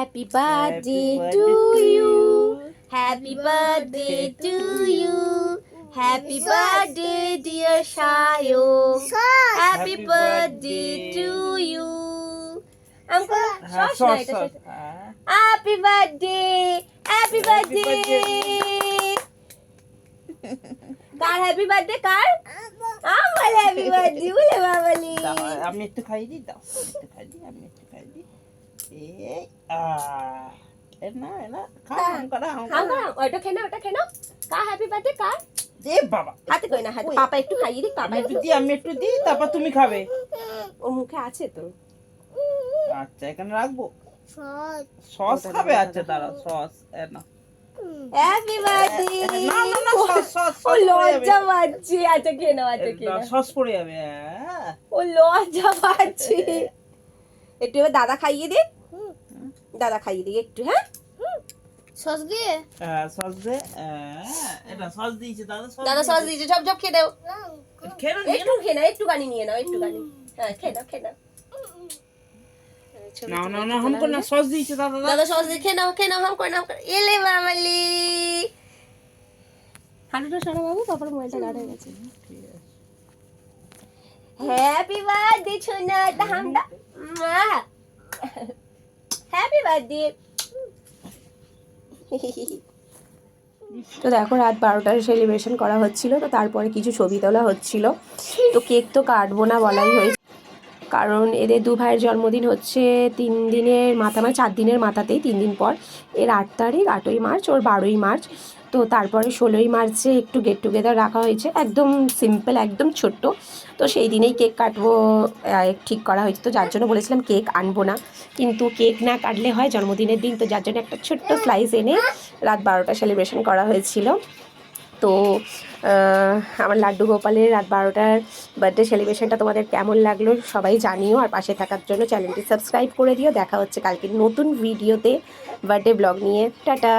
Happy birthday to you. Happy birthday to you. Happy birthday dear Shayo. Happy birthday to you. Uncle, Happy birthday. Happy birthday. Car happy birthday কার? আমার happy birthday বলে বাবালি। আমি একটু খাই দিই দাও, একটু খাই দিই, আমি একটু খাই দিই। এই না খাও ওটা খেয়ে নাও, ওটা খেয়ে নাও। কার হ্যাপি বার্থডে কার? এ বাবা হাতে কই না, হাতে পাপা একটু খাইয়ে দিক, পাপা একটু দিই, আমি একটু দিই, তারপর তুমি খাবে। ও মুখে আছে তো। আচ্ছা এখানে রাখবো। সস খাবে? আচ্ছা দাঁড়াও, সস না। Happy birthday. না না না, সস ও লজ্জা পাচ্ছে। আচ্ছা খেয়ে নাও, আচ্ছা খেয়ে নাও। সস পড়ে যাবে। ও লজ্জা পাচ্ছে। একটু এবার দাদা খাইয়ে দে, দাদা খাইয়ে দিই একটু। হ্যাঁ সস দিয়ে? সস দে। এটা সস দিয়েছে দাদা, দাদা সস দিয়েছে, সব সব খেয়ে দাও। খেয়ে নাও, একটু খেয়ে নাও, একটুখানি নিয়ে নাও, একটুখানি। হ্যাঁ খেয়ে নাও, খেয়ে নাও। না না না, हमको না সস দিয়েছে দাদা। দাদা সস দিয়ে খেয়ে নাও, খেয়ে নাও, হাম করে নাও। এলে মামালি হাঁটুটা সারা বাবু, পাপার মোবাইলটা গাড় হয়ে গেছে। হ্যাপি বার্থডে সোনা, তা হামটা হ্যাপি বার্থডে। তো দেখো রাত 12টায় সেলিব্রেশন করা হচ্ছিল, তো তারপরে কিছু ছবি তোলা হচ্ছিল। তো কেক তো কাটবো না বলাই হয়েছে, কারণ এদের দু ভাইয়ের জন্মদিন হচ্ছে 3 দিনের মাথা, মানে 4 দিনের মাথাতেই 3 দিন পর। এর 8 তারিখ, 8ই মার্চ, ওর 12ই মার্চ। তো তারপরে 16ই মার্চে একটু গেট টুগেদার রাখা হয়েছে, একদম সিম্পল, একদম ছোট্ট। তো সেই দিনেই কেক কাটবো ঠিক করা হয়েছে। তো যার জন্য বলেছিলাম কেক আনবো না, কিন্তু কেক না কাটলে হয় জন্মদিনের দিন, তো যার জন্য একটা ছোট্ট স্লাইস এনে রাত 12টা সেলিব্রেশন করা হয়েছিল। তো আমার লাড্ডু গোপালের রাত 12টার বার্থডে সেলিব্রেশনটা তোমাদের কেমন লাগলো সবাই জানিও, আর পাশে থাকার জন্য চ্যানেলটি সাবস্ক্রাইব করে দিও। দেখা হচ্ছে কালকে নতুন ভিডিওতে বার্থডে ব্লগ নিয়ে। টাটা।